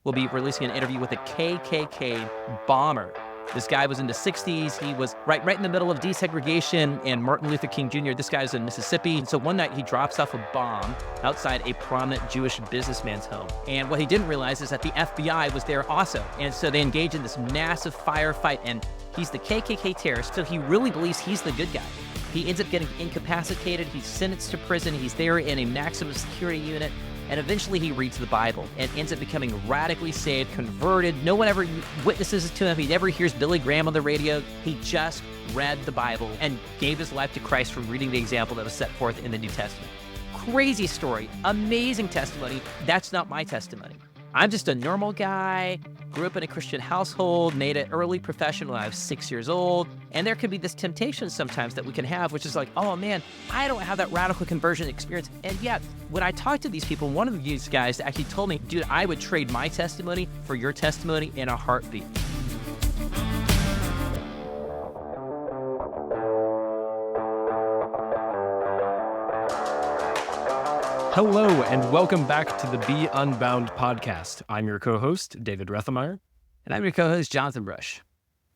will be releasing an interview with a KKK bomber. This guy was in the 60s. He was right in the middle of desegregation and Martin Luther King Jr. This guy's in Mississippi. And so one night he drops off a bomb outside a prominent Jewish businessman's home. And what he didn't realize is that the FBI was there also. And so they engage in this massive firefight, and he's the KKK terrorist, so he really believes he's the good guy. He ends up getting incapacitated. He's sentenced to prison. He's there in a maximum security unit. And eventually he reads the Bible and ends up becoming radically saved, converted. No one ever witnesses to him. He never hears Billy Graham on the radio. He just read the Bible and gave his life to Christ from reading the example that was set forth in the New Testament. Crazy story, amazing testimony. That's not my testimony. I'm just a normal guy, grew up in a Christian household, made an early profession when I was 6 years old. And there can be this temptation sometimes that we can have, which is like, oh man, I don't have that radical conversion experience. And yet, when I talked to these people, one of these guys actually told me, dude, I would trade my testimony for your testimony in a heartbeat. Hello, and welcome back to the Be Unbound podcast. I'm your co-host, David Rethemeyer. And I'm your co-host, Jonathan Brush.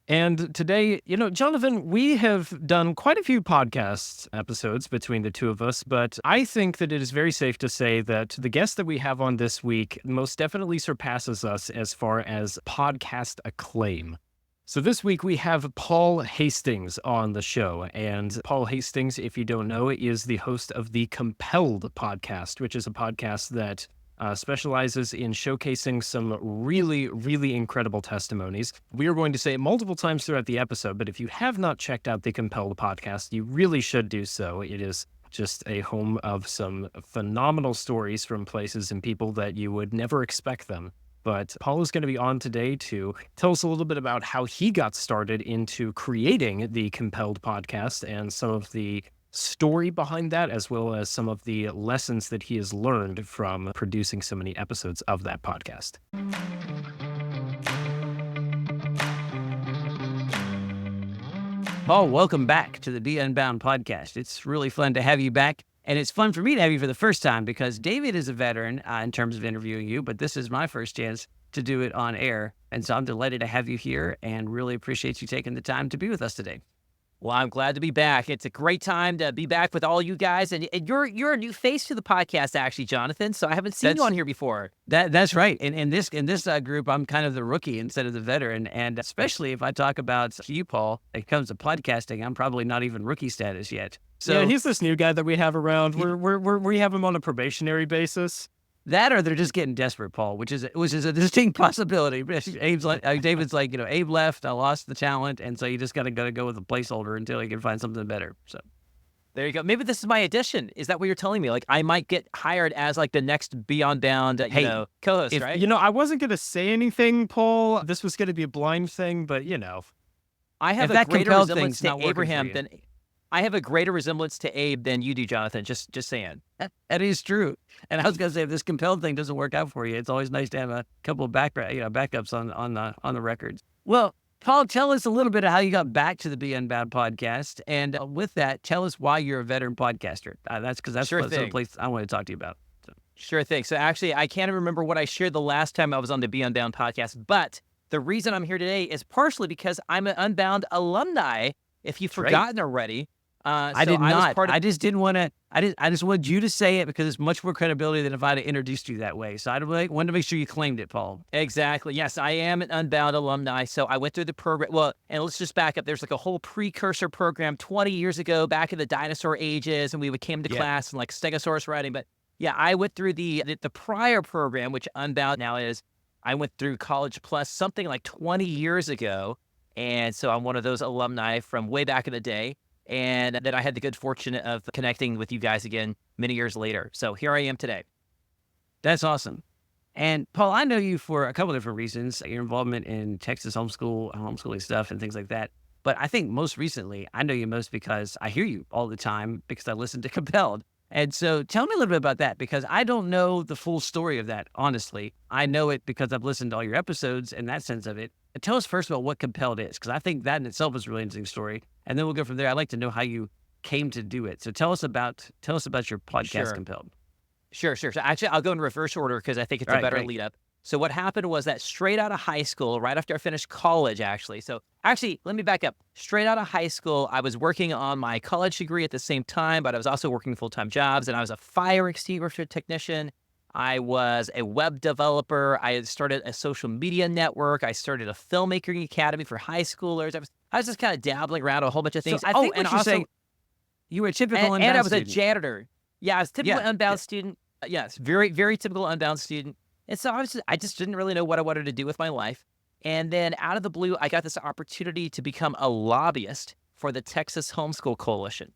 And today, Jonathan, we have done quite a few podcast episodes between the two of us, but I think that it is very safe to say that the guest that we have on this week most definitely surpasses us as far as podcast acclaim. So this week we have Paul Hastings on the show, and Paul Hastings, if you don't know, is the host of the Compelled podcast, which is a podcast that specializes in showcasing some really, really incredible testimonies. We are going to say it multiple times throughout the episode, but if you have not checked out the Compelled podcast, you really should do so. It is just a home of some phenomenal stories from places and people that you would never expect them. But Paul is going to be on today to tell us a little bit about how he got started into creating the Compelled podcast and some of the story behind that, as well as some of the lessons that he has learned from producing so many episodes of that podcast. Paul, welcome back to the Be Unbound podcast. It's really fun to have you back. And it's fun for me to have you for the first time because David is a veteran in terms of interviewing you, but this is my first chance to do it on air. And so I'm delighted to have you here and really appreciate you taking the time to be with us today. Well, I'm glad to be back. It's a great time to be back with all you guys. And you're a new face to the podcast, actually, Jonathan. So I haven't seen you on here before. That's right. In this group, I'm kind of the rookie instead of the veteran. And especially if I talk about you, Paul, it comes to podcasting, I'm probably not even rookie status yet. So yeah, he's this new guy that we have around. We have him on a probationary basis. That or they're just getting desperate, Paul, which is a distinct possibility. David's like, Abe left, I lost the talent, and so you just gotta go with a placeholder until you can find something better. So there you go. Maybe this is my audition. Is that what you're telling me? Like I might get hired as like the next Be Unbound, co-host, right? I wasn't gonna say anything, Paul. This was gonna be a blind thing, but I have a greater resemblance to Abraham than. I have a greater resemblance to Abe than you do, Jonathan. Just saying. That is true. And I was going to say, if this Compelled thing doesn't work out for you, it's always nice to have a couple of backups on the records. Well, Paul, tell us a little bit of how you got back to the Be Unbound podcast, and with that, tell us why you're a veteran podcaster. That's the place I want to talk to you about. So. Sure thing. So actually, I can't remember what I shared the last time I was on the Be Unbound podcast, but the reason I'm here today is partially because I'm an Unbound alumni. If you've forgotten already. I did not. I just didn't want to. I just wanted you to say it because it's much more credibility than if I'd introduced you that way. So I wanted to make sure you claimed it, Paul. Exactly. Yes, I am an Unbound alumni. So I went through the program. Well, and let's just back up. There's like a whole precursor program 20 years ago, back in the dinosaur ages, and we came to class and like Stegosaurus riding. But yeah, I went through the prior program, which Unbound now is. I went through College Plus something like 20 years ago, and so I'm one of those alumni from way back in the day. And then I had the good fortune of connecting with you guys again many years later. So here I am today. That's awesome. And Paul, I know you for a couple of different reasons. Your involvement in Texas homeschooling stuff and things like that. But I think most recently, I know you most because I hear you all the time because I listen to Compelled. And so tell me a little bit about that because I don't know the full story of that, honestly. I know it because I've listened to all your episodes and that sense of it. And tell us first of all what Compelled is, because I think that in itself is a really interesting story. And then we'll go from there. I'd like to know how you came to do it. So tell us about your podcast, Compelled. Sure. So actually, I'll go in reverse order because I think it's a better lead up. So what happened was that straight out of high school, right after I finished college, actually. So actually, let me back up. Straight out of high school, I was working on my college degree at the same time, but I was also working full-time jobs, and I was a fire extinguisher technician. I was a web developer. I had started a social media network. I started a filmmaking academy for high schoolers. I was just kind of dabbling around a whole bunch of things. So I think what you're saying, you were a typical unbound and I was student. a janitor. Yeah, I was a typical unbound student. Yes, very, very typical unbound student. And so I just didn't really know what I wanted to do with my life. And then out of the blue, I got this opportunity to become a lobbyist for the Texas Homeschool Coalition.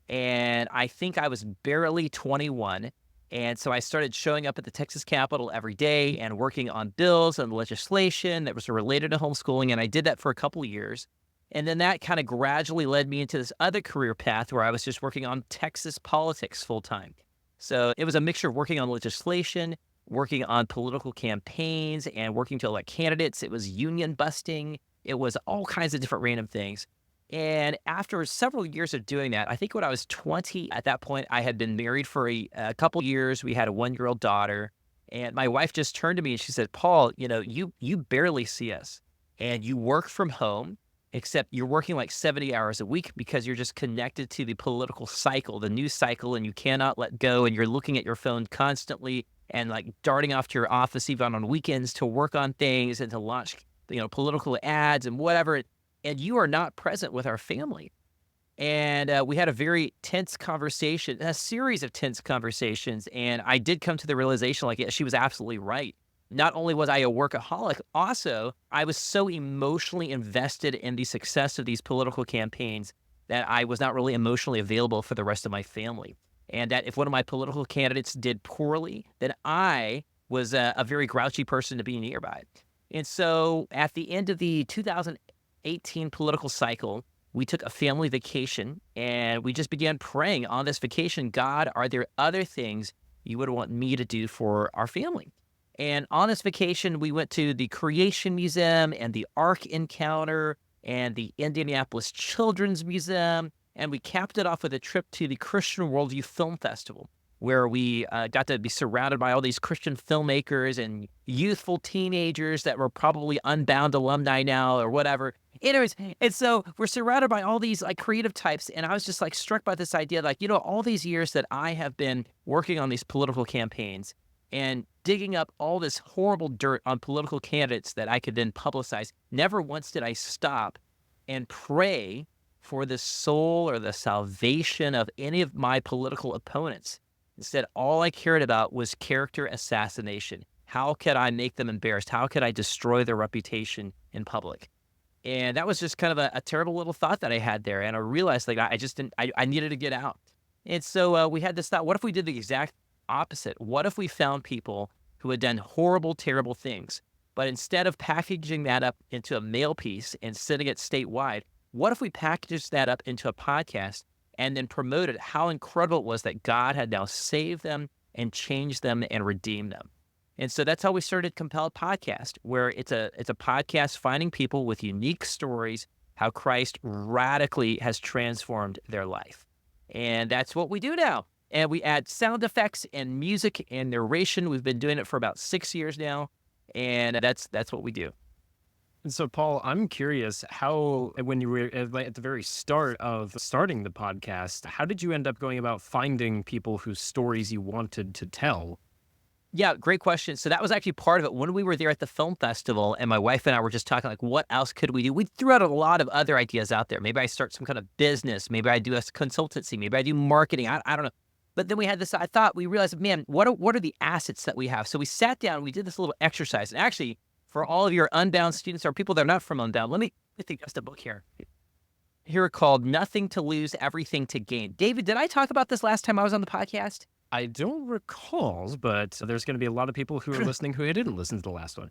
And I think I was barely 21. And so I started showing up at the Texas Capitol every day and working on bills and legislation that was related to homeschooling. And I did that for a couple of years. And then that kind of gradually led me into this other career path where I was just working on Texas politics full time. So it was a mixture of working on legislation, working on political campaigns, and working to elect candidates. It was union busting. It was all kinds of different random things. And after several years of doing that, I think when I was 20, at that point, I had been married for a couple years. We had a 1-year-old daughter. And my wife just turned to me and she said, Paul, you barely see us. And you work from home, except you're working like 70 hours a week because you're just connected to the political cycle, the news cycle, and you cannot let go. And you're looking at your phone constantly and like darting off to your office even on weekends to work on things and to launch, political ads and whatever. And you are not present with our family. And we had a very tense conversation, a series of tense conversations. And I did come to the realization, like, yeah, she was absolutely right. Not only was I a workaholic, also, I was so emotionally invested in the success of these political campaigns that I was not really emotionally available for the rest of my family. And that if one of my political candidates did poorly, then I was a very grouchy person to be nearby. And so at the end of the 2018 political cycle, we took a family vacation and we just began praying on this vacation, God, are there other things you would want me to do for our family? And on this vacation, we went to the Creation Museum and the Ark Encounter and the Indianapolis Children's Museum. And we capped it off with a trip to the Christian Worldview Film Festival, where we got to be surrounded by all these Christian filmmakers and youthful teenagers that were probably Unbound alumni now or whatever. Anyways, and so we're surrounded by all these like creative types. And I was just like struck by this idea, like, all these years that I have been working on these political campaigns and digging up all this horrible dirt on political candidates that I could then publicize, never once did I stop and pray for the soul or the salvation of any of my political opponents. Instead, all I cared about was character assassination. How could I make them embarrassed? How could I destroy their reputation in public? And that was just kind of a terrible little thought that I had there. And I realized like I needed to get out. And so we had this thought, what if we did the exact opposite? What if we found people who had done horrible, terrible things, but instead of packaging that up into a mail piece and sending it statewide, what if we packaged that up into a podcast and then promoted how incredible it was that God had now saved them and changed them and redeemed them? And so that's how we started Compelled Podcast, where it's a podcast finding people with unique stories, how Christ radically has transformed their life. And that's what we do now. And we add sound effects and music and narration. We've been doing it for about 6 years now. And that's what we do. And so, Paul, I'm curious how, when you were at the very start of starting the podcast, how did you end up going about finding people whose stories you wanted to tell? Yeah, great question. So that was actually part of it. When we were there at the film festival and my wife and I were just talking like, what else could we do? We threw out a lot of other ideas out there. Maybe I start some kind of business. Maybe I do a consultancy. Maybe I do marketing. I don't know. But then we had this, I thought, we realized, man, what are the assets that we have? So we sat down, we did this little exercise. And actually, for all of your Unbound students or people that are not from Unbound, let me think just a book here. Here called Nothing to Lose, Everything to Gain. David, did I talk about this last time I was on the podcast? I don't recall, but there's going to be a lot of people who are listening who didn't listen to the last one.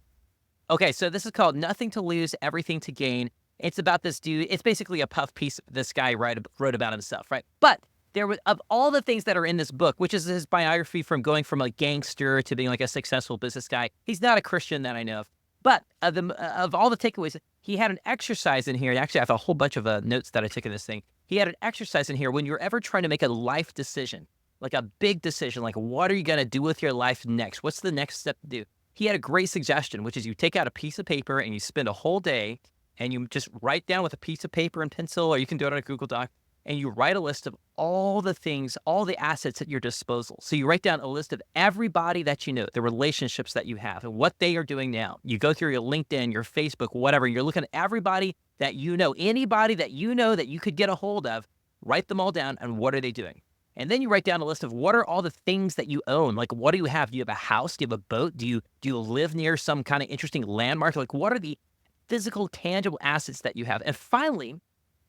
Okay, so this is called Nothing to Lose, Everything to Gain. It's about this dude. It's basically a puff piece this guy wrote about himself, right? But there was, of all the things that are in this book, which is his biography from going from a gangster to being like a successful business guy, he's not a Christian that I know of. But of all the takeaways, he had an exercise in here. And actually, I have a whole bunch of notes that I took in this thing. He had an exercise in here when you're ever trying to make a life decision, like a big decision, like what are you going to do with your life next? What's the next step to do? he had a great suggestion, which is you take out a piece of paper and you spend a whole day and you just write down with a piece of paper and pencil, or you can do it on a Google Doc, and you write a list of all the things, all the assets at your disposal. So you write down a list of everybody that you know, the relationships that you have, and what they are doing now. You go through your LinkedIn, your Facebook, whatever, and you're looking at everybody that you know, anybody that you know that you could get a hold of, write them all down, and what are they doing? And then you write down a list of what are all the things that you own. Like, what do you have? Do you have a house? Do you have a boat? Do you live near some kind of interesting landmark? Like, what are the physical, tangible assets that you have? And finally,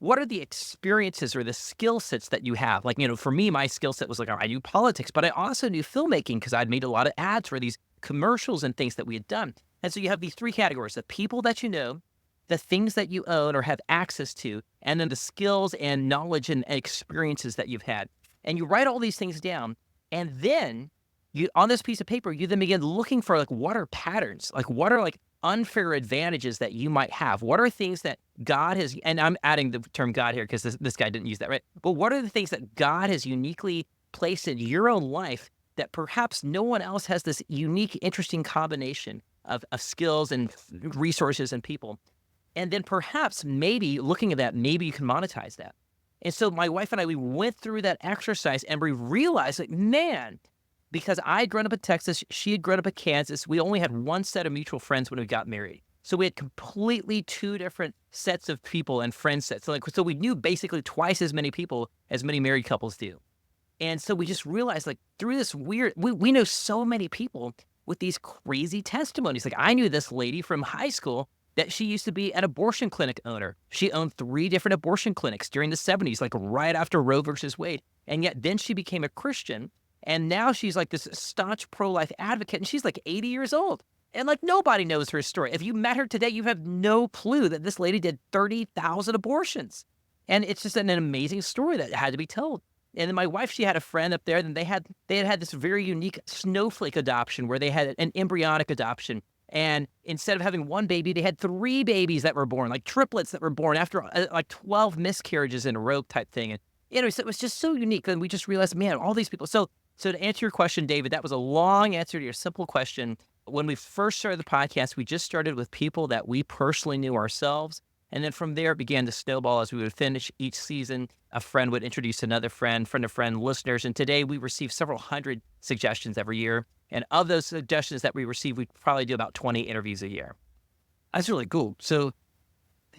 what are the experiences or the skill sets that you have? Like, for me, my skill set was like, I knew politics, but I also knew filmmaking because I'd made a lot of ads for these commercials and things that we had done. And so you have these three categories: the people that you know, the things that you own or have access to, and then the skills and knowledge and experiences that you've had. And you write all these things down, and then you, on this piece of paper, you then begin looking for like, what are patterns? Like, what are like unfair advantages that you might have? What are things that God has, and I'm adding the term God here because this guy didn't use that, right? But what are the things that God has uniquely placed in your own life that perhaps no one else has this unique, interesting combination of skills and resources and people? And then perhaps maybe looking at that, maybe you can monetize that. And so my wife and I, we went through that exercise and we realized, like, man, because I had grown up in Texas, she had grown up in Kansas, we only had one set of mutual friends when we got married. So we had completely two different sets of people and friend sets. So we knew basically twice as many people as many married couples do. And so we just realized, like, through this weird, we know so many people with these crazy testimonies. Like, I knew this lady from high school that she used to be an abortion clinic owner. She owned 3 different abortion clinics during the 70s, like right after Roe versus Wade. And yet then she became a Christian. And now she's like this staunch pro-life advocate, and she's like 80 years old. And like, nobody knows her story. If you met her today, you have no clue that this lady did 30,000 abortions. And it's just an amazing story that had to be told. And then my wife, she had a friend up there, and they had this very unique snowflake adoption where they had an embryonic adoption. And instead of having one baby, they had 3 babies that were born, like triplets that were born after like 12 miscarriages in a row type thing. And so it was just so unique. And we just realized, man, all these people. So to answer your question, David, that was a long answer to your simple question. When we first started the podcast, we just started with people that we personally knew ourselves. And then from there, it began to snowball as we would finish each season. A friend would introduce another friend of friend, listeners. And today we receive several hundred suggestions every year. And of those suggestions that we receive, we probably do about 20 interviews a year. That's really cool. So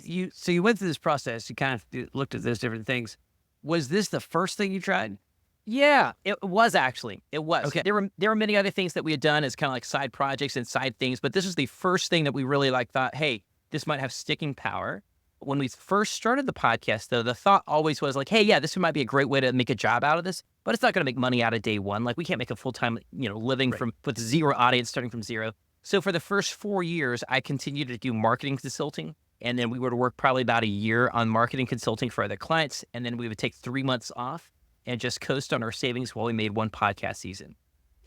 you went through this process. You kind of looked at those different things. Was this the first thing you tried? Yeah, it was actually. It was. Okay. There were many other things that we had done as kind of like side projects and side things, but this was the first thing that we really thought, hey, this might have sticking power. When we first started the podcast, though, the thought always was like, hey, yeah, this might be a great way to make a job out of this, but it's not going to make money out of day one. Like, we can't make a full-time, living Right. with zero audience, starting from zero. So for the first 4 years, I continued to do marketing consulting, and then we would work probably about a year on marketing consulting for other clients, and then we would take 3 months off and just coast on our savings while we made one podcast season.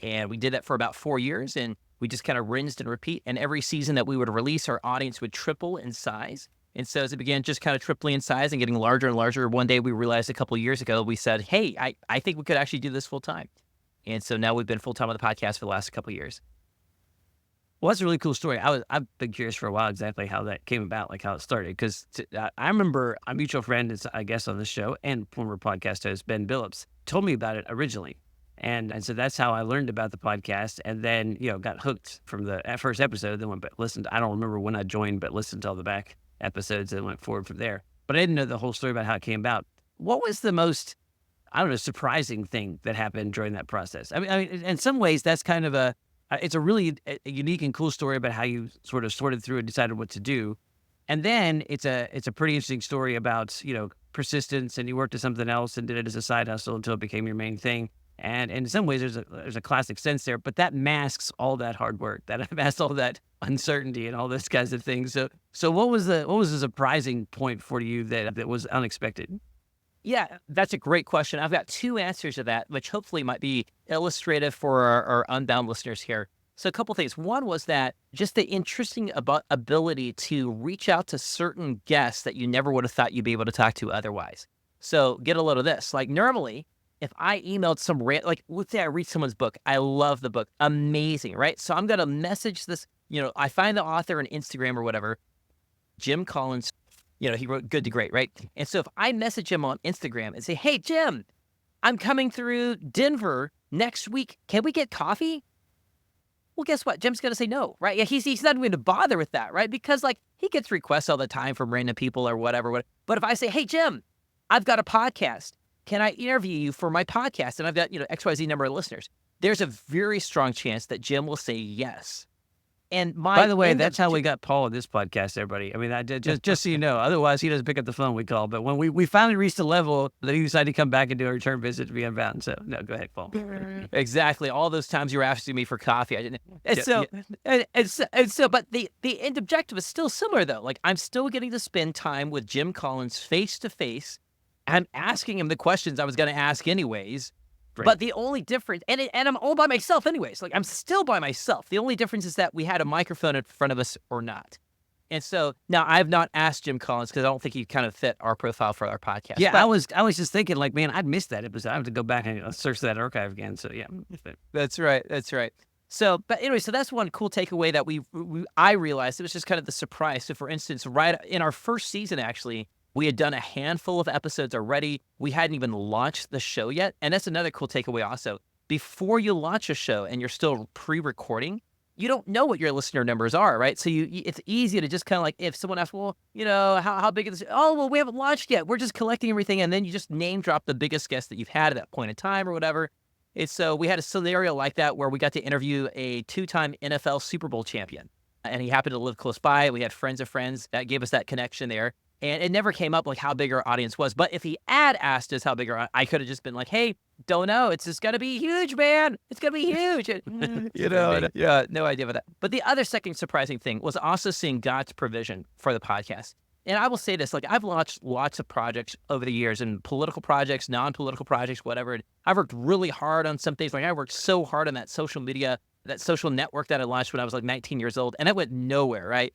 And we did that for about 4 years, and we just kind of rinsed and repeat. And every season that we would release, our audience would triple in size. And so as it began just kind of tripling in size and getting larger and larger, one day we realized a couple of years ago, we said, hey, I think we could actually do this full time. And so now we've been full time on the podcast for the last couple of years. Well, that's a really cool story. I've been curious for a while exactly how that came about, like how it started. Because I remember a mutual friend, is I guess on this show, and former podcast host Ben Billups, told me about it originally. And so that's how I learned about the podcast, and then got hooked from the first episode. Then went back, listened. I don't remember when I joined, but listened to all the back episodes and went forward from there. But I didn't know the whole story about how it came about. What was the most, surprising thing that happened during that process? I mean, in some ways, that's kind of it's a really unique and cool story about how you sort of sorted through and decided what to do. And then it's a pretty interesting story about, persistence, and you worked at something else and did it as a side hustle until it became your main thing. And in some ways, there's a classic sense there, but that masks all that hard work, that masks all that uncertainty and all those kinds of things. So what was the surprising point for you that was unexpected? Yeah, that's a great question. I've got 2 answers to that, which hopefully might be illustrative for our Unbound listeners here. So a couple things. One was that just the interesting ability to reach out to certain guests that you never would have thought you'd be able to talk to otherwise. So get a load of this. Like, normally, if I emailed like, let's say I read someone's book, I love the book, amazing, right? So I'm gonna message this, I find the author on Instagram or whatever, Jim Collins, he wrote Good to Great, right? And so if I message him on Instagram and say, hey, Jim, I'm coming through Denver next week, can we get coffee? Well, guess what? Jim's going to say no, right? Yeah, he's not going to bother with that, right? Because like he gets requests all the time from random people or whatever. But if I say, hey, Jim, I've got a podcast. Can I interview you for my podcast? And I've got, XYZ number of listeners. There's a very strong chance that Jim will say yes. And by the way, that's how we got Paul on this podcast, everybody. I mean, just so you know, otherwise he doesn't pick up the phone we call. But when we finally reached the level that he decided to come back and do a return visit to be unbound. So no, go ahead, Paul. Exactly. All those times you were asking me for coffee, I didn't. But the end objective is still similar though. Like I'm still getting to spend time with Jim Collins face to face. I'm asking him the questions I was going to ask anyways. Right. But the only difference, and I'm all by myself anyways, like I'm still by myself. The only difference is that we had a microphone in front of us or not. And so now I've not asked Jim Collins because I don't think he kind of fit our profile for our podcast. Yeah, but I was just thinking like, man, I'd missed that episode. I have to go back and search that archive again. So yeah. That's right. So, but anyway, so that's one cool takeaway that I realized. It was just kind of the surprise. So for instance, right in our first season, actually, we had done a handful of episodes already. We hadn't even launched the show yet. And that's another cool takeaway also. Before you launch a show and you're still pre-recording, you don't know what your listener numbers are, right? So it's easy to just kind of like, if someone asks, well, how big is this? Oh, well, we haven't launched yet. We're just collecting everything. And then you just name drop the biggest guest that you've had at that point in time or whatever. So we had a scenario like that where we got to interview a 2-time NFL Super Bowl champion. And he happened to live close by. We had friends of friends that gave us that connection there. And it never came up like how big our audience was. But if he had asked us how big I could have just been like, hey, don't know. It's just going to be huge, man. It's going to be huge. Yeah, no idea about that. But the other second surprising thing was also seeing God's provision for the podcast. And I will say this, like I've launched lots of projects over the years and political projects, non-political projects, whatever. I've worked really hard on some things. Like I worked so hard on that social media, that social network that I launched when I was like 19 years old. And it went nowhere, right?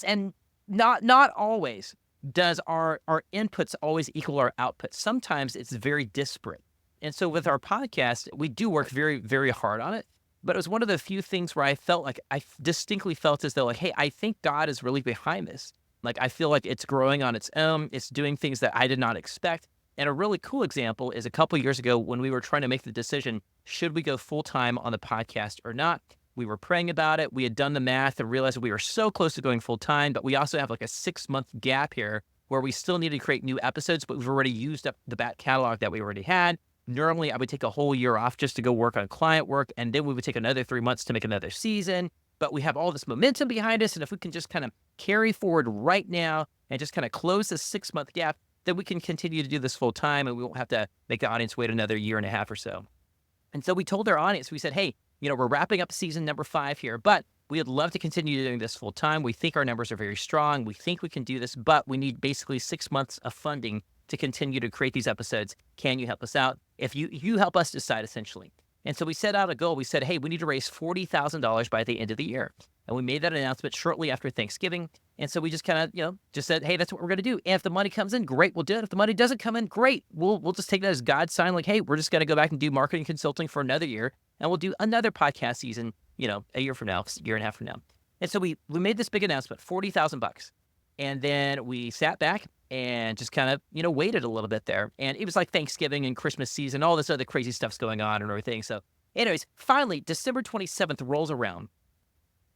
And not always does our inputs always equal our outputs. Sometimes it's very disparate. And so with our podcast, we do work very, very hard on it. But it was one of the few things where I felt like I distinctly felt as though like, hey, I think God is really behind this. Like, I feel like it's growing on its own. It's doing things that I did not expect. And a really cool example is a couple of years ago when we were trying to make the decision, should we go full-time on the podcast or not? We were praying about it. We had done the math and realized we were so close to going full-time, but we also have like a 6-month gap here where we still need to create new episodes, but we've already used up the back catalog that we already had. Normally, I would take a whole year off just to go work on client work, and then we would take another 3 months to make another season. But we have all this momentum behind us, and if we can just kind of carry forward right now and just kind of close this 6-month gap, then we can continue to do this full time, and we won't have to make the audience wait another year and a half or so. And so we told our audience, we said, hey, we're wrapping up season number 5 here, but we would love to continue doing this full time. We think our numbers are very strong. We think we can do this, but we need basically 6 months of funding to continue to create these episodes. Can you help us out? If you help us decide, essentially. And so we set out a goal. We said, hey, we need to raise $40,000 by the end of the year. And we made that announcement shortly after Thanksgiving. And so we just kind of, just said, hey, that's what we're going to do. And if the money comes in, great, we'll do it. If the money doesn't come in, great. We'll just take that as God's sign. Like, hey, we're just going to go back and do marketing consulting for another year. And we'll do another podcast season, a year from now, year and a half from now. And so we made this big announcement, $40,000. And then we sat back and just kind of, waited a little bit there. And it was like Thanksgiving and Christmas season, all this other crazy stuff's going on and everything. So anyways, finally, December 27th rolls around.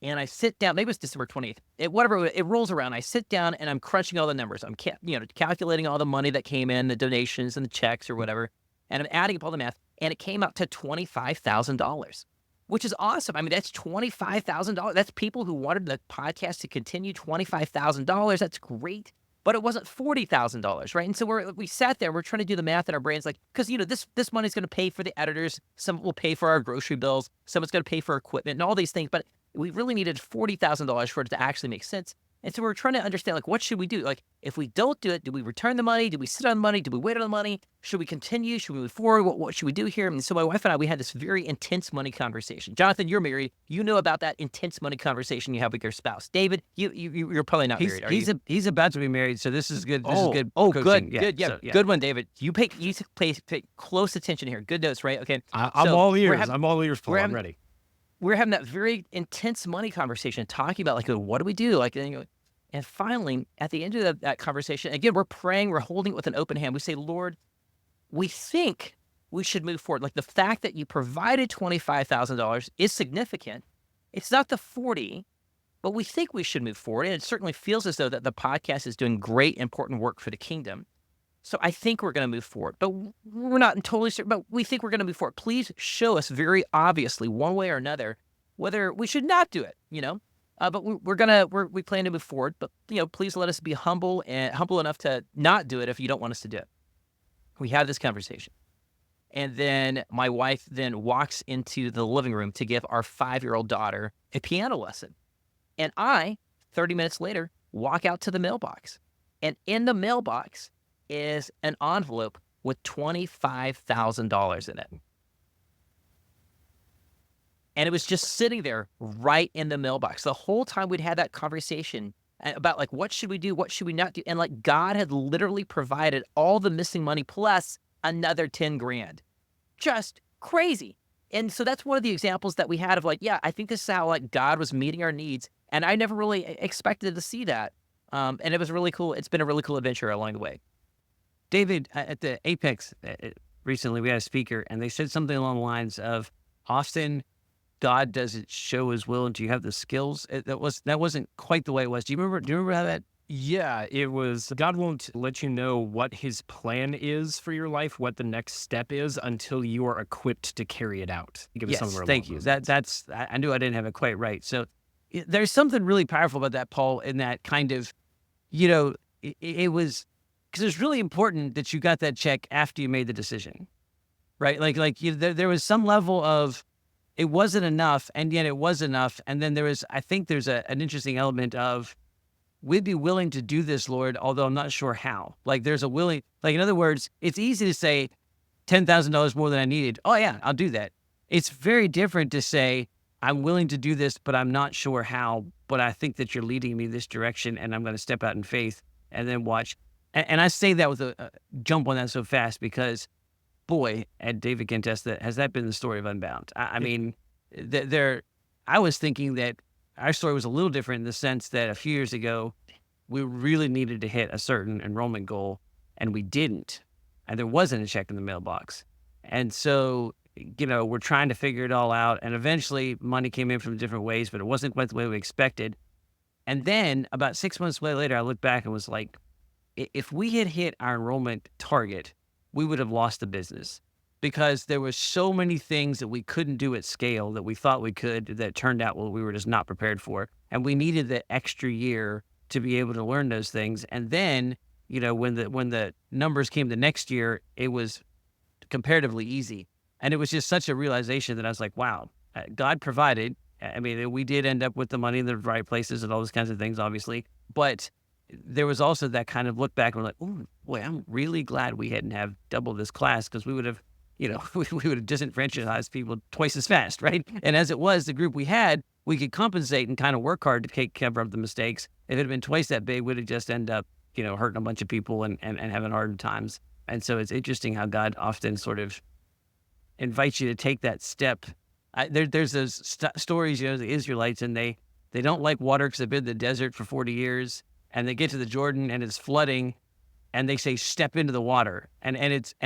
And I sit down, maybe it's December 20th, it rolls around. I sit down and I'm crunching all the numbers. I'm calculating all the money that came in, the donations and the checks or whatever. And I'm adding up all the math. And it came out to $25,000, which is awesome. I mean, that's $25,000. That's people who wanted the podcast to continue, $25,000. That's great. But it wasn't $40,000, right? And so we sat there, we're trying to do the math in our brains, like, because, this money's going to pay for the editors. Some will pay for our grocery bills. Someone's going to pay for equipment and all these things. But we really needed $40,000 for it to actually make sense. And so we're trying to understand, like, what should we do? Like, if we don't do it, do we return the money? Do we sit on the money? Do we wait on the money? Should we continue? Should we move forward? What should we do here? And so my wife and I, we had this very intense money conversation. Jonathan, you're married. You know about that intense money conversation you have with your spouse. David, you're probably not married, are you? He's about to be married, so this is good. This is good. Oh, coaching. good. Yeah, good one, David. You pay close attention here. Good notes, right? Okay. I'm all ears. I'm all ears, Paul. I'm ready. We're having that very intense money conversation, talking about, like, what do we do? Like, and finally, at the end of that conversation, again, we're praying, we're holding it with an open hand. We say, Lord, we think we should move forward. Like, the fact that you provided $25,000 is significant. It's not the 40, but we think we should move forward. And it certainly feels as though that the podcast is doing great, important work for the kingdom. So I think we're going to move forward, but we're not totally certain, but we think we're going to move forward. Please show us very obviously, one way or another, whether we should not do it, but we plan to move forward, but, please let us be humble enough to not do it if you don't want us to do it. We have this conversation. And then my wife then walks into the living room to give our 5-year-old daughter a piano lesson. And I, 30 minutes later, walk out to the mailbox. And in the mailbox is an envelope with $25,000 in it. And it was just sitting there right in the mailbox. The whole time we'd had that conversation about, like, what should we do? What should we not do? And, like, God had literally provided all the missing money plus another 10 grand. Just crazy. And so that's one of the examples that we had of, like, yeah, I think this is how, like, God was meeting our needs. And I never really expected to see that. And it was really cool. It's been a really cool adventure along the way. David, at the Apex recently, we had a speaker, and they said something along the lines of, often God doesn't show his will until you have the skills. That wasn't quite the way it was. Do you remember how that? Yeah, it was, God won't let you know what his plan is for your life, what the next step is, until you are equipped to carry it out. Yes, thank you. I knew I didn't have it quite right. So there's something really powerful about that, Paul, in that kind of, it was, because it's really important that you got that check after you made the decision, right? There was some level of, it wasn't enough, and yet it was enough. And then I think there's an interesting element of, we'd be willing to do this, Lord, although I'm not sure how. Like, there's a willing, like, in other words, it's easy to say $10,000 more than I needed. Oh yeah, I'll do that. It's very different to say, I'm willing to do this, but I'm not sure how, but I think that you're leading me this direction, and I'm going to step out in faith and then watch. And I say that with a jump on that so fast because, boy, and David can attest that, has that been the story of Unbound? I mean, I was thinking that our story was a little different in the sense that a few years ago, we really needed to hit a certain enrollment goal, and we didn't. And there wasn't a check in the mailbox. And so, we're trying to figure it all out. And eventually, money came in from different ways, but it wasn't quite the way we expected. And then about 6 months later, I looked back and was like, if we had hit our enrollment target, we would have lost the business. Because there were so many things that we couldn't do at scale that we thought we could that turned out, well, we were just not prepared for. And we needed the extra year to be able to learn those things. And then, when the numbers came the next year, it was comparatively easy. And it was just such a realization that I was like, wow, God provided. I mean, we did end up with the money in the right places and all those kinds of things, obviously. But there was also that kind of look back and we're like, oh, boy, I'm really glad we hadn't have doubled this class because we would have, we would have disenfranchised people twice as fast, right? And as it was, the group we had, we could compensate and kind of work hard to cover up the mistakes. If it had been twice that big, we'd have just end up, hurting a bunch of people and having hard times. And so it's interesting how God often sort of invites you to take that step. There's those stories, the Israelites, and they don't like water because they've been in the desert for 40 years, and they get to the Jordan and it's flooding, and they say, step into the water. And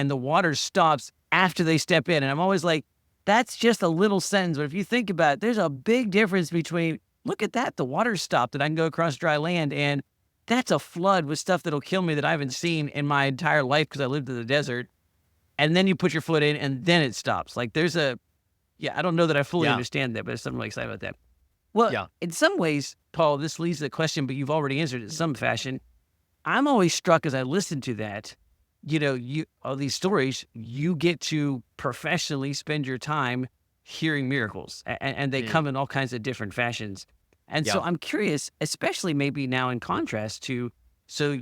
the water stops after they step in. And I'm always like, that's just a little sentence. But if you think about it, there's a big difference between, look at that, the water stopped and I can go across dry land, and that's a flood with stuff that'll kill me that I haven't seen in my entire life because I lived in the desert. And then you put your foot in and then it stops. Like I don't know that I fully understand that, but there's something really excited about that. Well, in some ways, Paul, this leads to the question, but you've already answered it in some fashion. I'm always struck as I listen to that, all these stories, you get to professionally spend your time hearing miracles, and they come in all kinds of different fashions. And so I'm curious, especially maybe now in contrast to, so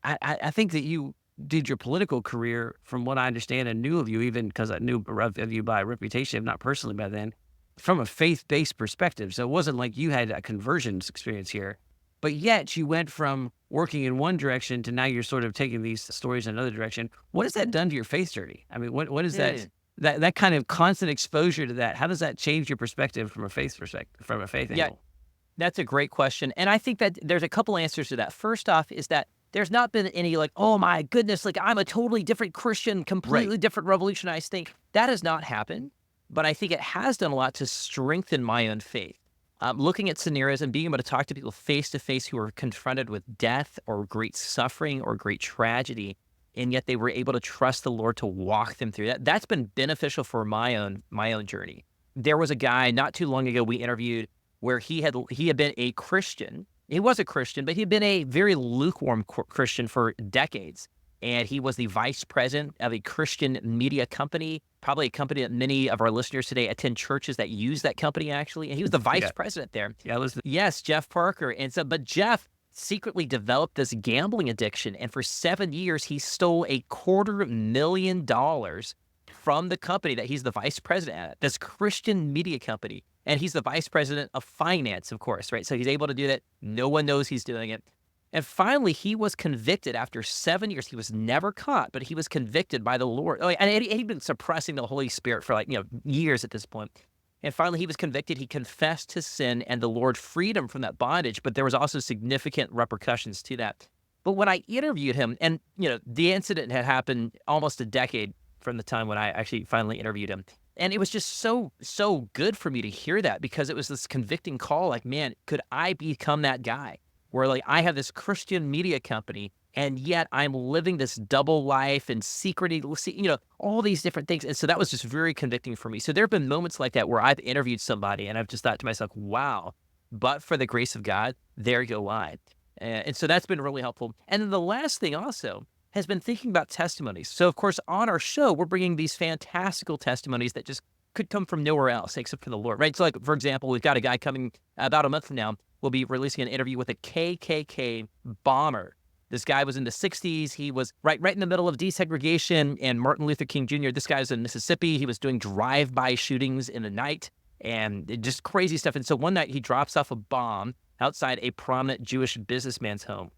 I think that you did your political career, from what I understand and knew of you, even because I knew of you by reputation, if not personally by then, from a faith-based perspective. So it wasn't like you had a conversions experience here, but yet you went from working in one direction to now you're sort of taking these stories in another direction. What has that done to your faith journey? I mean, what is that kind of constant exposure to that? How does that change your perspective from a faith perspective, from a faith angle? That's a great question. And I think that there's a couple answers to that. First off is that there's not been any like, oh my goodness, like I'm a totally different Christian, completely different revolutionized thing. That has not happened. But I think it has done a lot to strengthen my own faith. Looking at scenarios and being able to talk to people face to face who are confronted with death or great suffering or great tragedy, and yet they were able to trust the Lord to walk them through that. That's been beneficial for my own journey. There was a guy not too long ago we interviewed where he had been a Christian. He was a Christian, but he had been a very lukewarm Christian for decades. And he was the vice president of a Christian media company, probably a company that many of our listeners today attend churches that use that company, actually. And he was the vice president there. Yes, Jeff Parker. And so, but Jeff secretly developed this gambling addiction. And for 7 years, he stole $250,000 from the company that he's the vice president at, this Christian media company. And he's the vice president of finance, of course, right? So he's able to do that. No one knows he's doing it. And finally, he was convicted after 7 years. He was never caught, but he was convicted by the Lord. Oh, and he'd been suppressing the Holy Spirit for years at this point. And finally, he was convicted. He confessed his sin, and the Lord freed him from that bondage. But there was also significant repercussions to that. But when I interviewed him, and the incident had happened almost a decade from the time when I actually finally interviewed him. And it was just so good for me to hear that, because it was this convicting call. Like, man, could I become that guy? Where like I have this Christian media company, and yet I'm living this double life and secrecy, all these different things. And so that was just very convicting for me. So there have been moments like that where I've interviewed somebody and I've just thought to myself, wow, but for the grace of God, there go I. And so that's been really helpful. And then the last thing also has been thinking about testimonies. So of course, on our show, we're bringing these fantastical testimonies that just could come from nowhere else except for the Lord, right? So like, for example, we've got a guy coming about a month from now. We'll be releasing an interview with a KKK bomber. This guy was in the 60s. He was right in the middle of desegregation and Martin Luther King Jr. This guy was in Mississippi. He was doing drive-by shootings in the night and just crazy stuff. And so one night he drops off a bomb outside a prominent Jewish businessman's home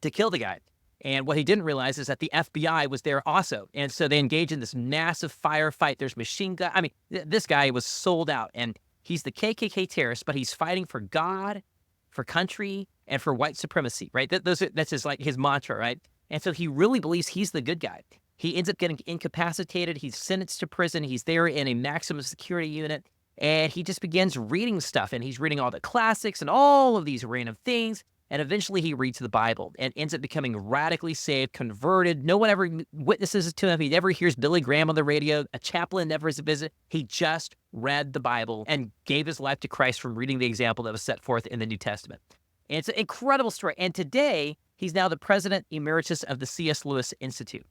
to kill the guy. And what he didn't realize is that the FBI was there also. And so they engage in this massive firefight. There's machine gun. I mean, this guy was sold out, and he's the KKK terrorist, but he's fighting for God, for country, and for white supremacy, right? That's his mantra, right? And so he really believes he's the good guy. He ends up getting incapacitated. He's sentenced to prison. He's there in a maximum security unit, and he just begins reading stuff, and he's reading all the classics and all of these random things. And eventually he reads the Bible and ends up becoming radically saved, converted. No one ever witnesses to him. He never hears Billy Graham on the radio. A chaplain never is a visit. He just read the Bible and gave his life to Christ from reading the example that was set forth in the New Testament. And it's an incredible story. And today, he's now the president emeritus of the C.S. Lewis Institute.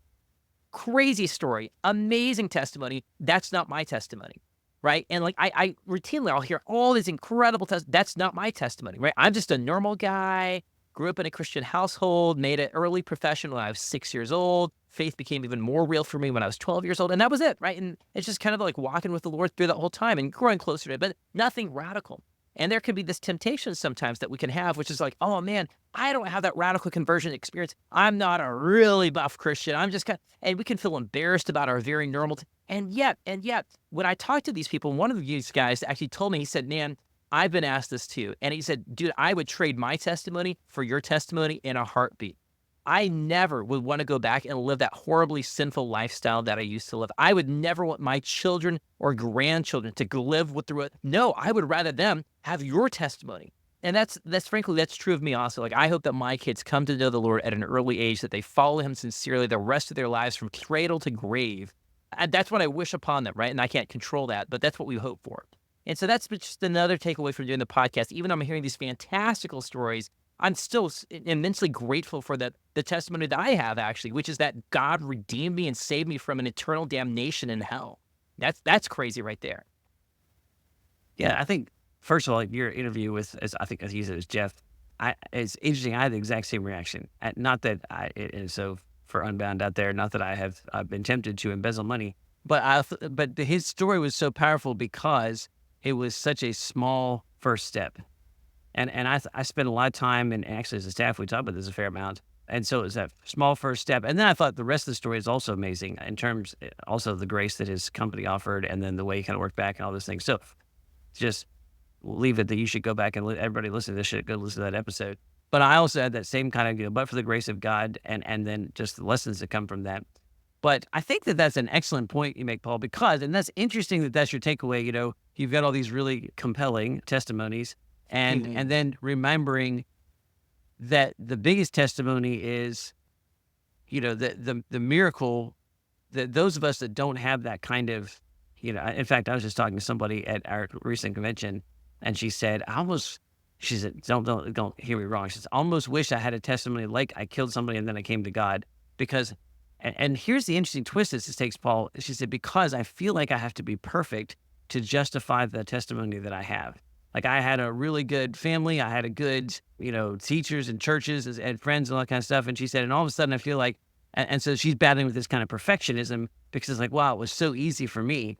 Crazy story. Amazing testimony. That's not my testimony. Right. And like I routinely, I'll hear all these incredible that's not my testimony. Right. I'm just a normal guy, grew up in a Christian household, made an early profession when I was 6 years old. Faith became even more real for me when I was 12 years old. And that was it. Right. And it's just kind of like walking with the Lord through that whole time and growing closer to it, but nothing radical. And there can be this temptation sometimes that we can have, which is like, oh man, I don't have that radical conversion experience. I'm not a really buff Christian. I'm just and we can feel embarrassed about our very normal. And yet, when I talked to these people, one of these guys actually told me, he said, man, I've been asked this too. And he said, dude, I would trade my testimony for your testimony in a heartbeat. I never would want to go back and live that horribly sinful lifestyle that I used to live. I would never want my children or grandchildren to live with the. No, I would rather them have your testimony. And that's frankly, that's true of me also. Like, I hope that my kids come to know the Lord at an early age, that they follow him sincerely the rest of their lives from cradle to grave. And that's what I wish upon them, right? And I can't control that, but that's what we hope for. And so that's just another takeaway from doing the podcast. Even though I'm hearing these fantastical stories, I'm still immensely grateful for the testimony that I have, actually, which is that God redeemed me and saved me from an eternal damnation in hell. That's crazy right there. Yeah, I think first of all, your interview with, as I think as you said, it was Jeff. It's interesting. I had the exact same reaction. Not that so for Unbound out there, not that I've been tempted to embezzle money, but his story was so powerful because it was such a small first step. And I spent a lot of time, and actually as a staff, we talked about this a fair amount. And so it was that small first step. And then I thought the rest of the story is also amazing in terms also of the grace that his company offered, and then the way he kind of worked back and all those things. So just leave it that you should go back and everybody listen to this shit, go listen to that episode. But I also had that same kind of, but for the grace of God, and then just the lessons that come from that. But I think that that's an excellent point you make, Paul, because, and that's interesting that that's your takeaway, you've got all these really compelling testimonies, and then remembering that the biggest testimony is, the miracle that those of us that don't have that kind of, in fact, I was just talking to somebody at our recent convention, and she said, don't hear me wrong. She says, I almost wish I had a testimony like I killed somebody and then I came to God, because, and here's the interesting twist this takes, Paul. She said, because I feel like I have to be perfect to justify the testimony that I have. Like, I had a really good family. I had a good, teachers and churches and friends and all that kind of stuff. And she said, and all of a sudden I feel like, and so she's battling with this kind of perfectionism, because it's like, wow, it was so easy for me.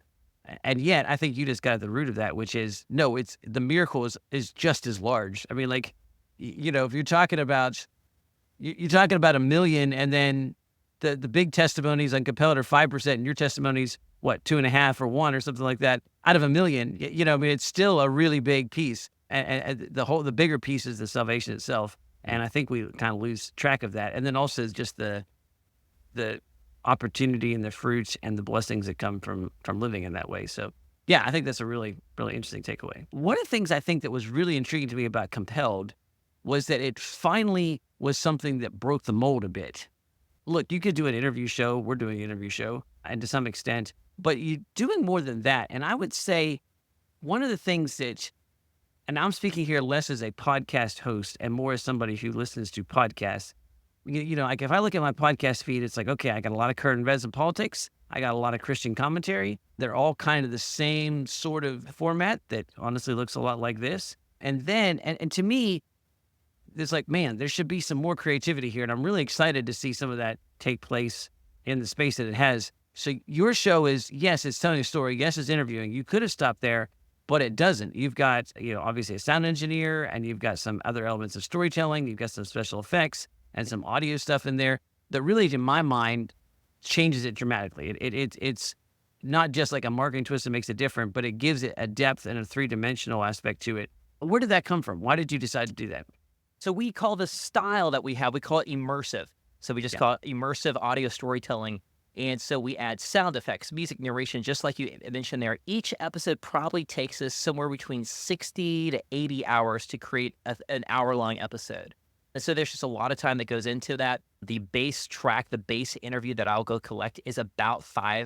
And yet I think you just got at the root of that, which is, no, it's the miracle is just as large. I mean, like, if you're talking about, a million, and then the big testimonies on Compelled are 5%, and your testimony's what, 2.5 or 1 or something like that out of a million, it's still a really big piece. And the bigger piece is the salvation itself. And I think we kind of lose track of that. And then also just the opportunity and the fruits and the blessings that come from living in that way. So yeah, I think that's a really, really interesting takeaway. One of the things I think that was really intriguing to me about Compelled was that it finally was something that broke the mold a bit. Look, you could do an interview show. We're doing an interview show, and to some extent, but you're doing more than that. And I would say one of the things that, and I'm speaking here less as a podcast host and more as somebody who listens to podcasts, like if I look at my podcast feed, it's like, okay, I got a lot of current events and politics. I got a lot of Christian commentary. They're all kind of the same sort of format that honestly looks a lot like this. And then, and to me, it's like, man, there should be some more creativity here. And I'm really excited to see some of that take place in the space that it has. So your show is, yes, it's telling a story. Yes, it's interviewing. You could have stopped there, but it doesn't. You've got, obviously a sound engineer, and you've got some other elements of storytelling. You've got some special effects and some audio stuff in there that really, in my mind, changes it dramatically. It's not just like a marketing twist that makes it different, but it gives it a depth and a three-dimensional aspect to it. Where did that come from? Why did you decide to do that? So we call the style that we have, we call it immersive. So we just call it immersive audio storytelling. And so we add sound effects, music, narration, just like you mentioned there. Each episode probably takes us somewhere between 60 to 80 hours to create an hour-long episode. And so there's just a lot of time that goes into that. The base track, the base interview that I'll go collect is about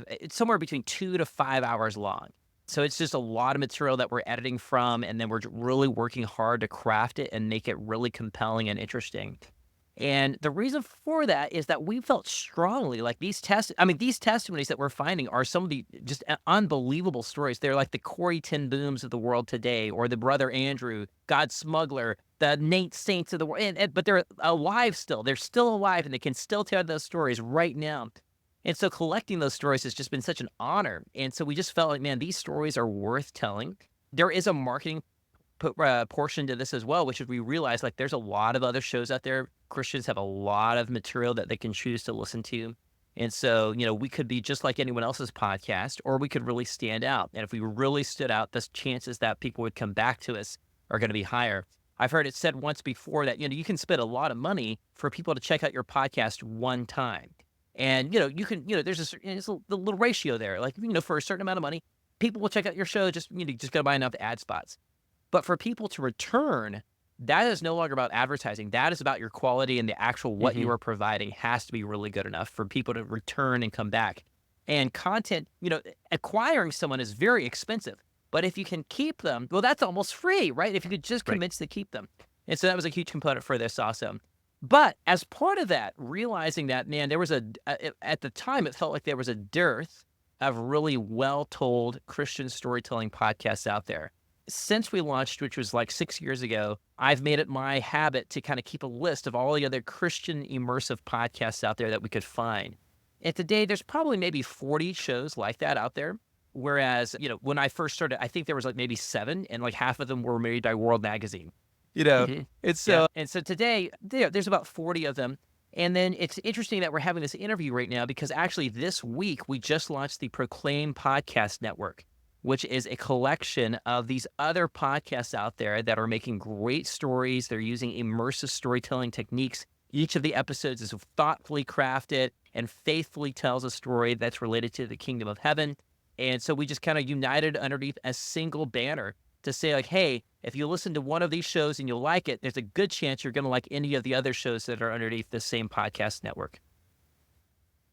it's somewhere between 2 to 5 hours long. So it's just a lot of material that we're editing from, and then we're really working hard to craft it and make it really compelling and interesting. And the reason for that is that we felt strongly like these testimonies that we're finding are some of the just unbelievable stories. They're like the Corrie ten Booms of the world today, or the Brother Andrew, God Smuggler, the Nate Saints of the world. But they're alive still. They're still alive, and they can still tell those stories right now. And so collecting those stories has just been such an honor. And so we just felt like, man, these stories are worth telling. There is a marketing portion to this as well, which is we realize like there's a lot of other shows out there. Christians have a lot of material that they can choose to listen to. And so, we could be just like anyone else's podcast, or we could really stand out. And if we really stood out, the chances that people would come back to us are going to be higher. I've heard it said once before that, you can spend a lot of money for people to check out your podcast one time. And, you can, there's a little ratio there. Like, for a certain amount of money, people will check out your show. Just got to buy enough ad spots. But for people to return, that is no longer about advertising. That is about your quality, and the actual what you are providing has to be really good enough for people to return and come back. And content, acquiring someone is very expensive. But if you can keep them, well, that's almost free, right? If you could just convince to keep them. And so that was a huge component for this also. But as part of that, realizing that, man, there was at the time, it felt like there was a dearth of really well-told Christian storytelling podcasts out there. since we launched, which was like 6 years ago, I've made it my habit to kind of keep a list of all the other Christian immersive podcasts out there that we could find. And today, there's probably maybe 40 shows like that out there. Whereas, when I first started, I think there was like maybe 7, and like half of them were made by World Magazine. And so today there's about 40 of them. And then it's interesting that we're having this interview right now because actually this week we just launched the Proclaim Podcast Network, which is a collection of these other podcasts out there that are making great stories. They're using immersive storytelling techniques. Each of the episodes is thoughtfully crafted and faithfully tells a story that's related to the kingdom of heaven. And so we just kind of united underneath a single banner to say, like, hey, if you listen to one of these shows and you like it, there's a good chance you're going to like any of the other shows that are underneath the same podcast network.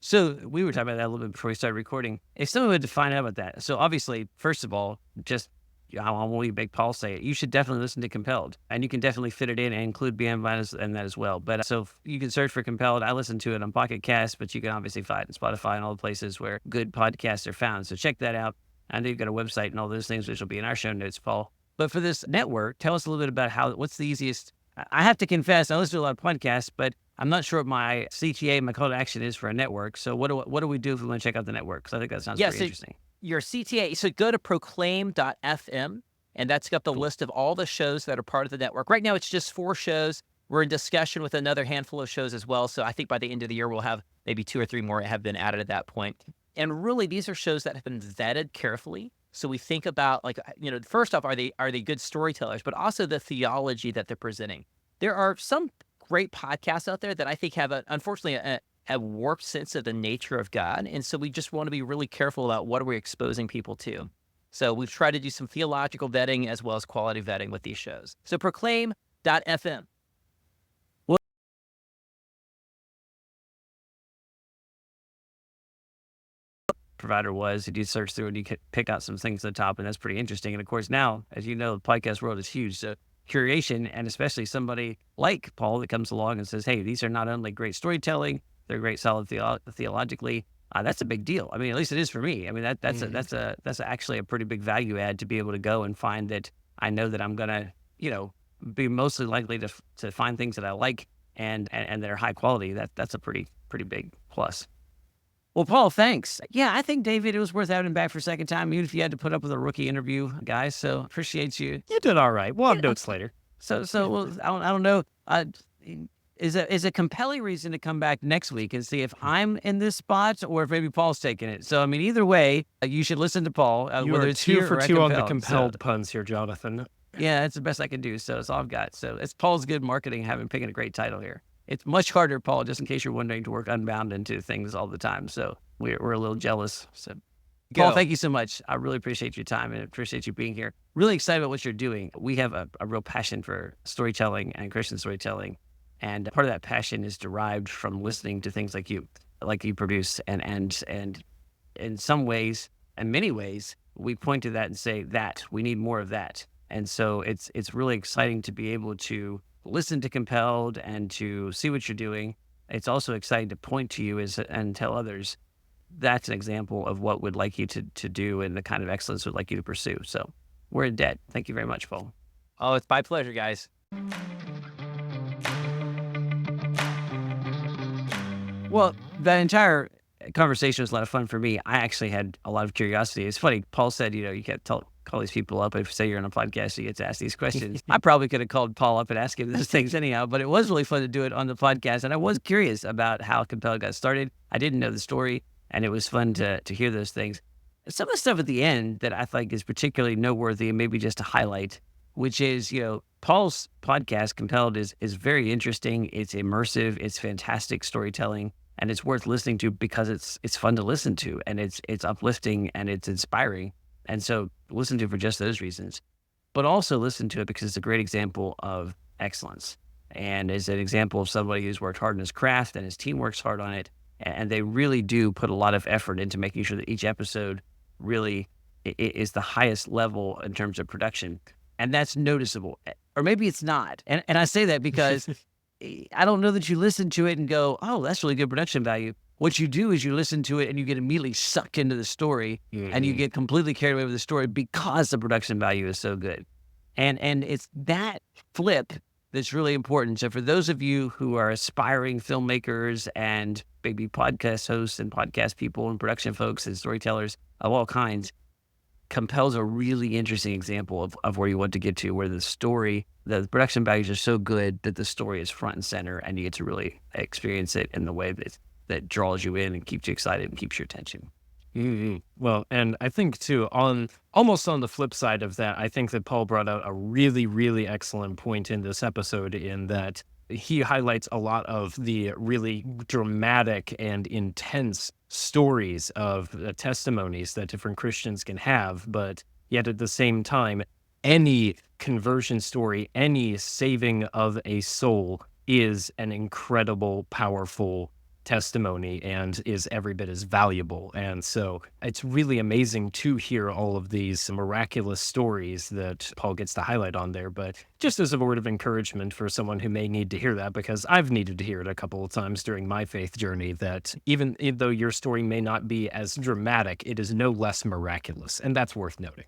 So we were talking about that a little bit before we started recording. If someone would to find out about that, so obviously, first of all, just I want to make Paul say it. You should definitely listen to Compelled, and you can definitely fit it in and include Beyond Vine in that as well. But so you can search for Compelled. I listen to it on Pocket Cast, but you can obviously find it on Spotify and all the places where good podcasts are found. So check that out. I know you've got a website and all those things, which will be in our show notes, Paul. But for this network, tell us a little bit about what's the easiest. I have to confess, I listen to a lot of podcasts, but I'm not sure what my CTA, my call to action is for a network. So what do we do if we want to check out the network? Because I think that sounds pretty interesting. Your CTA, so go to proclaim.fm, and that's got the list of all the shows that are part of the network. Right now, it's just 4 shows. We're in discussion with another handful of shows as well. So I think by the end of the year, we'll have maybe 2 or 3 more have been added at that point. And really, these are shows that have been vetted carefully. So we think about, like, first off, are they good storytellers, but also the theology that they're presenting. There are some great podcasts out there that I think have, unfortunately, a warped sense of the nature of God. And so we just want to be really careful about what are we exposing people to. So we've tried to do some theological vetting as well as quality vetting with these shows. So proclaim.fm. Provider was, you search through and you can pick out some things at the top, and that's pretty interesting. And of course, now, as you know, the podcast world is huge. So curation, and especially somebody like Paul that comes along and says, hey, these are not only great storytelling, they're great solid theologically. That's a big deal. I mean, at least it is for me. I mean, that's actually a pretty big value add to be able to go and find that I know that I'm gonna, be mostly likely to find things that I like and that are high quality. That's a pretty big plus. Well, Paul, thanks. Yeah, I think, David, it was worth having him back for a second time, even if you had to put up with a rookie interview, guys. So appreciate you. You did all right. We'll have notes later. So well, I don't know. Is a compelling reason to come back next week and see if I'm in this spot or if maybe Paul's taking it. So, I mean, either way, you should listen to Paul. Whether it's 2 for 2 on the Compelled puns here, Jonathan. Yeah, that's the best I can do. So it's all I've got. So it's Paul's good marketing, picking a great title here. It's much harder, Paul, just in case you're wondering, to work Unbound into things all the time. So we're a little jealous. So, Paul, thank you so much. I really appreciate your time and appreciate you being here. Really excited about what you're doing. We have a real passion for storytelling and Christian storytelling. And part of that passion is derived from listening to things like you produce. And in some ways, in many ways, we point to that and say that we need more of that. And so it's really exciting to be able to listen to Compelled and to see what you're doing. It's also exciting to point to you and tell others that's an example of what we'd like you to do and the kind of excellence we'd like you to pursue. So we're in debt. Thank you very much, Paul. Oh, it's my pleasure, guys. Well, that entire conversation was a lot of fun for me. I actually had a lot of curiosity. It's funny. Paul said, you can't call these people up. If say you're on a podcast, you get to ask these questions. I probably could have called Paul up and asked him those things anyhow, but it was really fun to do it on the podcast. And I was curious about how Compelled got started. I didn't know the story, and it was fun to hear those things. Some of the stuff at the end that I think is particularly noteworthy and maybe just to highlight, which is, Paul's podcast, Compelled, is very interesting. It's immersive. It's fantastic storytelling. And it's worth listening to because it's fun to listen to, and it's uplifting and it's inspiring. And so listen to it for just those reasons, but also listen to it because it's a great example of excellence and is an example of somebody who's worked hard in his craft and his team works hard on it. And they really do put a lot of effort into making sure that each episode really is the highest level in terms of production. And that's noticeable, or maybe it's not. And I say that because I don't know that you listen to it and go, oh, that's really good production value. what you do is you listen to it and you get immediately sucked into the story, and you get completely carried away with the story because the production value is so good. And it's that flip that's really important. So for those of you who are aspiring filmmakers and maybe podcast hosts and podcast people and production folks and storytellers of all kinds, Compel's a really interesting example of where you want to get to, where the production values are so good that the story is front and center, and you get to really experience it in the way that draws you in and keeps you excited and keeps your attention. Well, and I think too, almost on the flip side of that, I think that Paul brought out a really, really excellent point in this episode, in that he highlights a lot of the really dramatic and intense stories of testimonies that different Christians can have, but yet at the same time, any conversion story, any saving of a soul is an incredible, powerful testimony and is every bit as valuable. And so it's really amazing to hear all of these miraculous stories that Paul gets to highlight on there. But just as a word of encouragement for someone who may need to hear that, because I've needed to hear it a couple of times during my faith journey, that even though your story may not be as dramatic, it is no less miraculous. And that's worth noting.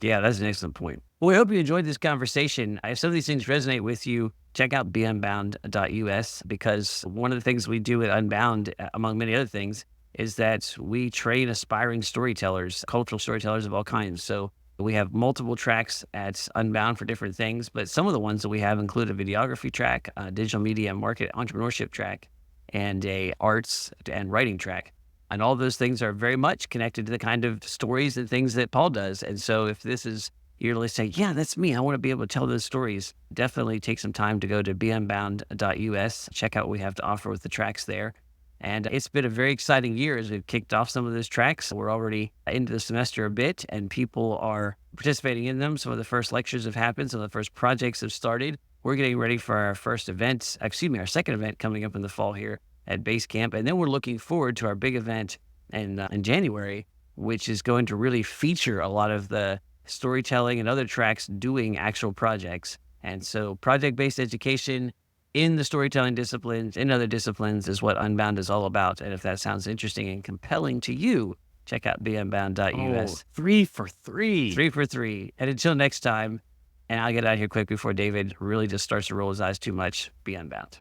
Yeah, that's an excellent point. Well, we hope you enjoyed this conversation. If some of these things resonate with you, check out beunbound.us, because one of the things we do at Unbound, among many other things, is that we train aspiring storytellers, cultural storytellers of all kinds. So we have multiple tracks at Unbound for different things, but some of the ones that we have include a videography track, a digital media and market entrepreneurship track, and a arts and writing track. And all those things are very much connected to the kind of stories and things that Paul does. And so if this is, you're really saying, yeah, that's me, I want to be able to tell those stories, definitely take some time to go to beunbound.us, check out what we have to offer with the tracks there. And it's been a very exciting year as we've kicked off some of those tracks. We're already into the semester a bit, and people are participating in them. Some of the first lectures have happened. Some of the first projects have started. We're getting ready for our second event coming up in the fall here at Base Camp. And then we're looking forward to our big event in January, which is going to really feature a lot of the storytelling and other tracks doing actual projects. And so project-based education in the storytelling disciplines, in other disciplines, is what Unbound is all about. And if that sounds interesting and compelling to you, check out beunbound.us. 3 for 3. 3 for 3. And until next time, and I'll get out of here quick before David really just starts to roll his eyes too much, be Unbound.